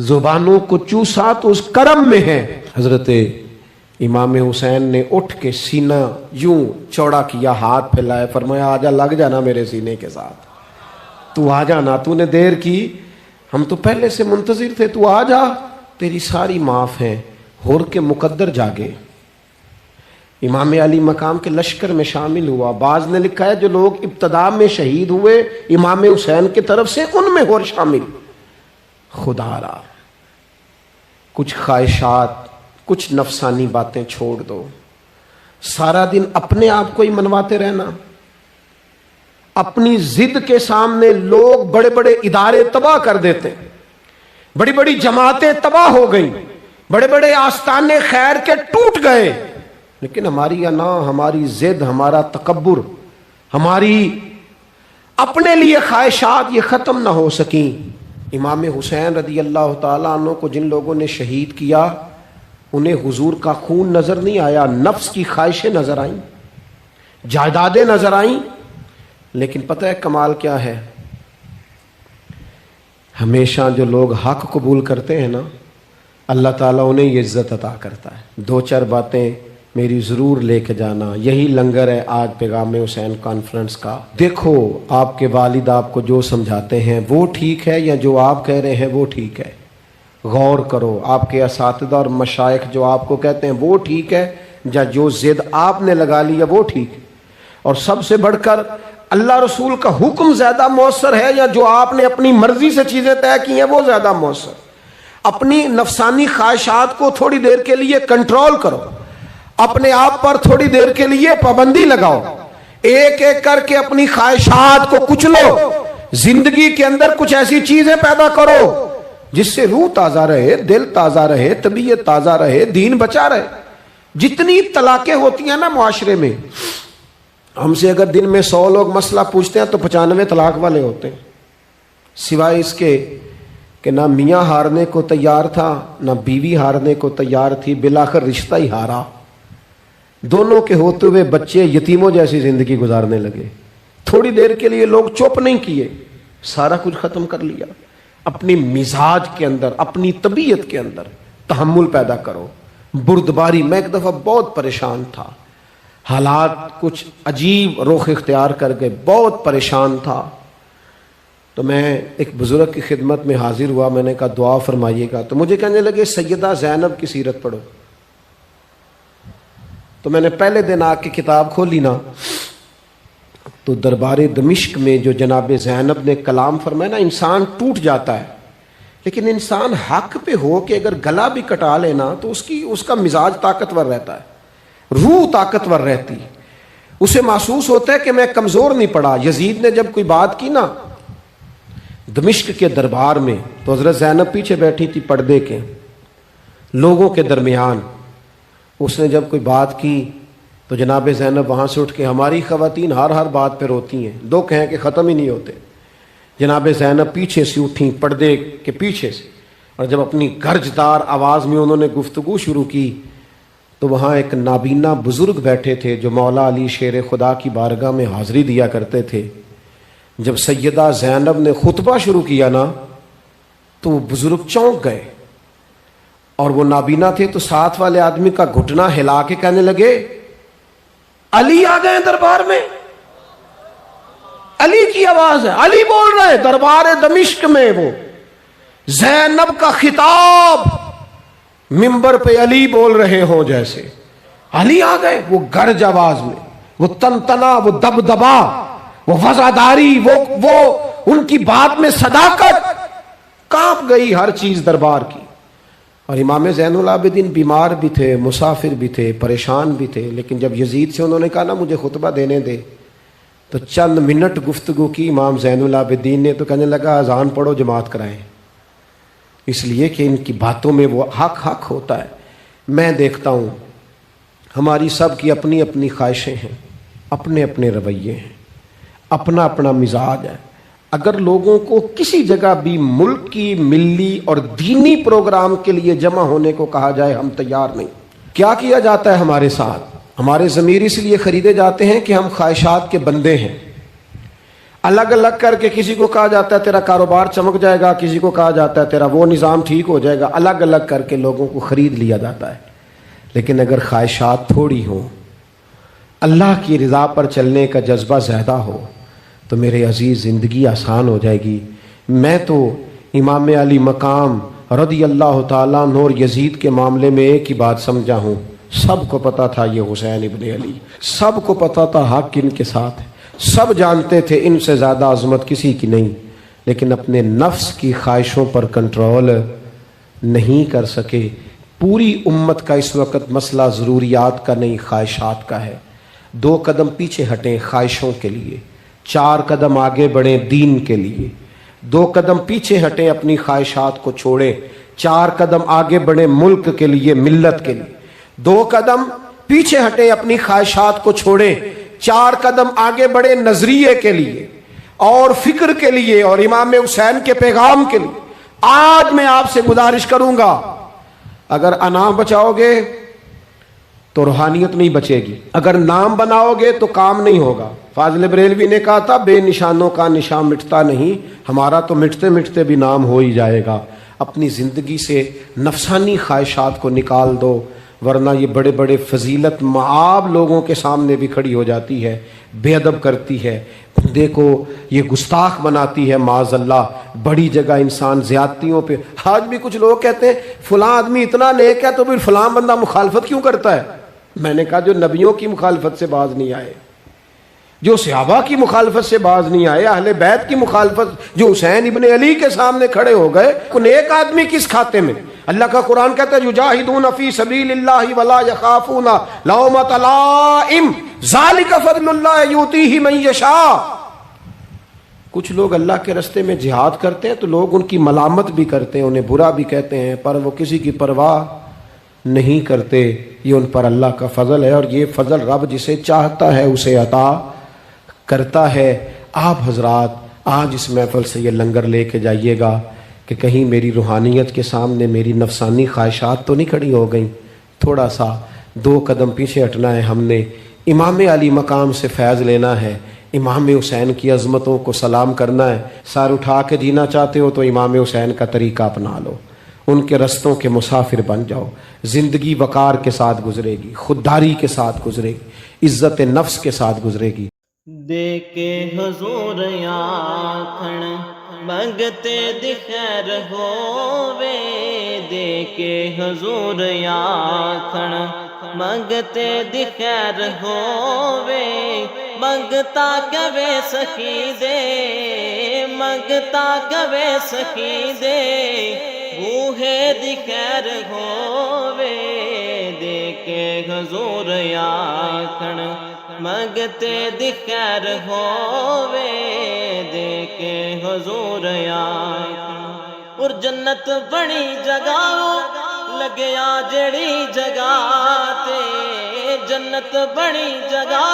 زبانوں کو چوسا تو اس کرم میں ہے۔ حضرت امام حسین نے اٹھ کے سینہ یوں چوڑا کیا، ہاتھ پھیلائے، فرمایا آجا، لگ جانا میرے سینے کے ساتھ، تو آ جانا، تو نے دیر کی، ہم تو پہلے سے منتظر تھے، تو آ جا، تیری ساری معاف ہیں۔ ہور کے مقدر جاگے، امام علی مقام کے لشکر میں شامل ہوا۔ بعض نے لکھا ہے جو لوگ ابتدا میں شہید ہوئے امام حسین کی طرف سے، ان میں ہور شامل۔ خدا را کچھ خواہشات، کچھ نفسانی باتیں چھوڑ دو، سارا دن اپنے آپ کو ہی منواتے رہنا، اپنی ضد کے سامنے لوگ بڑے بڑے ادارے تباہ کر دیتے ہیں، بڑی بڑی جماعتیں تباہ ہو گئیں، بڑے بڑے آستانے خیر کے ٹوٹ گئے، لیکن ہماری انا، ہماری ضد، ہمارا تکبر، ہماری اپنے لیے خواہشات یہ ختم نہ ہو سکیں۔ امام حسین رضی اللہ تعالیٰ عنہ کو جن لوگوں نے شہید کیا، انہیں حضور کا خون نظر نہیں آیا، نفس کی خواہشیں نظر آئیں، جائیدادیں نظر آئیں، لیکن پتہ ہے کمال کیا ہے؟ ہمیشہ جو لوگ حق قبول کرتے ہیں نا، اللہ تعالیٰ انہیں یہ عزت عطا کرتا ہے۔ دو چار باتیں میری ضرور لے کے جانا، یہی لنگر ہے آج پیغام حسین کانفرنس کا۔ دیکھو آپ کے والد آپ کو جو سمجھاتے ہیں وہ ٹھیک ہے یا جو آپ کہہ رہے ہیں وہ ٹھیک ہے؟ غور کرو، آپ کے اساتذہ اور مشائخ جو آپ کو کہتے ہیں وہ ٹھیک ہے یا جو ضد آپ نے لگا لیا وہ ٹھیک ہے؟ اور سب سے بڑھ کر اللہ رسول کا حکم زیادہ مؤثر ہے یا جو آپ نے اپنی مرضی سے چیزیں طے کی ہیں وہ زیادہ مؤثر؟ اپنی نفسانی خواہشات کو تھوڑی دیر کے لیے کنٹرول کرو، اپنے آپ پر تھوڑی دیر کے لیے پابندی لگاؤ، ایک ایک کر کے اپنی خواہشات کو کچلو، زندگی کے اندر کچھ ایسی چیزیں پیدا کرو جس سے روح تازہ رہے، دل تازہ رہے، طبیعت تازہ رہے، دین بچا رہے۔ جتنی طلاقیں ہوتی ہیں نا معاشرے میں، ہم سے اگر دن میں 100 لوگ مسئلہ پوچھتے ہیں تو 95 طلاق والے ہوتے ہیں، سوائے اس کے کہ نہ میاں ہارنے کو تیار تھا نہ بیوی ہارنے کو تیار تھی، بالآخر رشتہ ہی ہارا، دونوں کے ہوتے ہوئے بچے یتیموں جیسی زندگی گزارنے لگے۔ تھوڑی دیر کے لیے لوگ چپ نہیں کیے، سارا کچھ ختم کر لیا۔ اپنی مزاج کے اندر، اپنی طبیعت کے اندر تحمل پیدا کرو، بردباری۔ میں ایک دفعہ بہت پریشان تھا، حالات کچھ عجیب رخ اختیار کر گئے، بہت پریشان تھا، تو میں ایک بزرگ کی خدمت میں حاضر ہوا، میں نے کہا دعا فرمائیے گا، تو مجھے کہنے لگے سیدہ زینب کی سیرت پڑھو۔ تو میں نے پہلے دن آ کے کتاب کھولی نا، تو دربار دمشق میں جو جناب زینب نے کلام فرمایا نا، انسان ٹوٹ جاتا ہے، لیکن انسان حق پہ ہو کہ اگر گلا بھی کٹا لینا تو اس کا مزاج طاقتور رہتا ہے، روح طاقتور رہتی، اسے محسوس ہوتا ہے کہ میں کمزور نہیں پڑا۔ یزید نے جب کوئی بات کی نا دمشق کے دربار میں، تو حضرت زینب پیچھے بیٹھی تھی پردے کے لوگوں کے درمیان، اس نے جب کوئی بات کی تو جناب زینب وہاں سے اٹھ کے، ہماری خواتین ہر بات پہ روتی ہیں، دو کہیں کہ ختم ہی نہیں ہوتے، جناب زینب پیچھے سے اٹھیں پردے کے پیچھے سے، اور جب اپنی گرجدار آواز میں انہوں نے گفتگو شروع کی تو وہاں ایک نابینا بزرگ بیٹھے تھے جو مولا علی شیر خدا کی بارگاہ میں حاضری دیا کرتے تھے۔ جب سیدہ زینب نے خطبہ شروع کیا نا تو وہ بزرگ چونک گئے، اور وہ نابینا تھے تو ساتھ والے آدمی کا گھٹنا ہلا کے کہنے لگے علی آ گئے دربار میں، علی کی آواز ہے، علی بول رہے ہیں دربار دمشق میں، وہ زینب کا خطاب منبر پہ علی بول رہے ہوں جیسے علی آ گئے، وہ گرج آواز میں، وہ تنتنا، وہ دبدبا، وہ وزاداری، وہ ان کی بات میں صداقت، کانپ گئی ہر چیز دربار کی۔ اور امام زین العابدین بیمار بھی تھے، مسافر بھی تھے، پریشان بھی تھے، لیکن جب یزید سے انہوں نے کہا نا مجھے خطبہ دینے دے، تو چند منٹ گفتگو کی امام زین العابدین نے، تو کہنے لگا اذان پڑھو جماعت کرائیں، اس لیے کہ ان کی باتوں میں وہ حق ہوتا ہے۔ میں دیکھتا ہوں ہماری سب کی اپنی اپنی خواہشیں ہیں، اپنے اپنے رویے ہیں، اپنا اپنا مزاج ہے۔ اگر لوگوں کو کسی جگہ بھی ملک کی ملی اور دینی پروگرام کے لیے جمع ہونے کو کہا جائے، ہم تیار نہیں۔ کیا کیا جاتا ہے ہمارے ساتھ؟ ہمارے ضمیر اس لیے خریدے جاتے ہیں کہ ہم خواہشات کے بندے ہیں۔ الگ الگ کر کے کسی کو کہا جاتا ہے تیرا کاروبار چمک جائے گا، کسی کو کہا جاتا ہے تیرا وہ نظام ٹھیک ہو جائے گا، الگ الگ کر کے لوگوں کو خرید لیا جاتا ہے۔ لیکن اگر خواہشات تھوڑی ہوں، اللہ کی رضا پر چلنے کا جذبہ زیادہ ہو، تو میرے عزیز زندگی آسان ہو جائے گی۔ میں تو امام علی مقام رضی اللہ تعالیٰ عنہ اور یزید کے معاملے میں ایک ہی بات سمجھا ہوں، سب کو پتا تھا یہ حسین ابن علی، سب کو پتا تھا حق ان کے ساتھ ہے، سب جانتے تھے ان سے زیادہ عظمت کسی کی نہیں، لیکن اپنے نفس کی خواہشوں پر کنٹرول نہیں کر سکے۔ پوری امت کا اس وقت مسئلہ ضروریات کا نہیں، خواہشات کا ہے۔ 2 قدم پیچھے ہٹیں خواہشوں کے لیے، 4 قدم آگے بڑھیں دین کے لیے۔ 2 قدم پیچھے ہٹیں اپنی خواہشات کو چھوڑیں، 4 قدم آگے بڑھیں ملک کے لیے، ملت کے لیے۔ 2 قدم پیچھے ہٹیں اپنی خواہشات کو چھوڑیں، 4 قدم آگے بڑھیں نظریے کے لیے اور فکر کے لیے اور امام حسین کے پیغام کے لیے۔ آج میں آپ سے گزارش کروں گا، اگر انا بچاؤ گے تو روحانیت نہیں بچے گی، اگر نام بناؤ گے تو کام نہیں ہوگا۔ فاضل بریلوی نے کہا تھا بے نشانوں کا نشان مٹتا نہیں، ہمارا تو مٹتے مٹتے بھی نام ہو ہی جائے گا۔ اپنی زندگی سے نفسانی خواہشات کو نکال دو، ورنہ یہ بڑے بڑے فضیلت معاب لوگوں کے سامنے بھی کھڑی ہو جاتی ہے، بے ادب کرتی ہے، دیکھو یہ گستاخ بناتی ہے معاذ اللہ۔ بڑی جگہ انسان زیادتیوں پہ، آج بھی کچھ لوگ کہتے ہیں فلاں آدمی اتنا نیک ہے تو پھر فلاں بندہ مخالفت کیوں کرتا ہے؟ میں نے کہا جو نبیوں کی مخالفت سے باز نہیں آئے، جو صحابہ کی مخالفت سے باز نہیں آئے، اہل بیت کی مخالفت، جو حسین ابن علی کے سامنے کھڑے ہو گئے، کون ایک آدمی کس کھاتے میں؟ اللہ کا قرآن کہتا ہے یجاہدون فی سبیل اللہ ولا یخافون لومۃ لائم ذالک فضل اللہ یؤتیہ من یشاء۔ کچھ لوگ اللہ کے راستے میں جہاد کرتے ہیں تو لوگ ان کی ملامت بھی کرتے ہیں، انہیں برا بھی کہتے ہیں، پر وہ کسی کی پرواہ نہیں کرتے۔ یہ ان پر اللہ کا فضل ہے، اور یہ فضل رب جسے چاہتا ہے اسے عطا کرتا ہے۔ آپ حضرات آج اس محفل سے یہ لنگر لے کے جائیے گا کہ کہیں میری روحانیت کے سامنے میری نفسانی خواہشات تو نہیں کھڑی ہو گئیں۔ تھوڑا سا 2 قدم پیچھے ہٹنا ہے، ہم نے امام علی مقام سے فیض لینا ہے، امام حسین کی عظمتوں کو سلام کرنا ہے۔ سر اٹھا کے جینا چاہتے ہو تو امام حسین کا طریقہ اپنا لو، ان کے رستوں کے مسافر بن جاؤ۔ زندگی وقار کے ساتھ گزرے گی، خودداری کے ساتھ گزرے گی، عزت نفس کے ساتھ گزرے گی۔ دے کے حضور آکھن منگتے دی خیر ہووے، دے کے حضور آکھن منگتے دی خیر ہووے، منگتا کبے سخی دے، منگتا کبے سخی دے، بوہے دی خیر ہووے، دے کے حضور آکھن منگتے دی خیر ہووے، دے کے حضور آکھن۔ اور جنت بڑی جگہ لگیا جڑی جگہ تے، جنت بڑی جگہ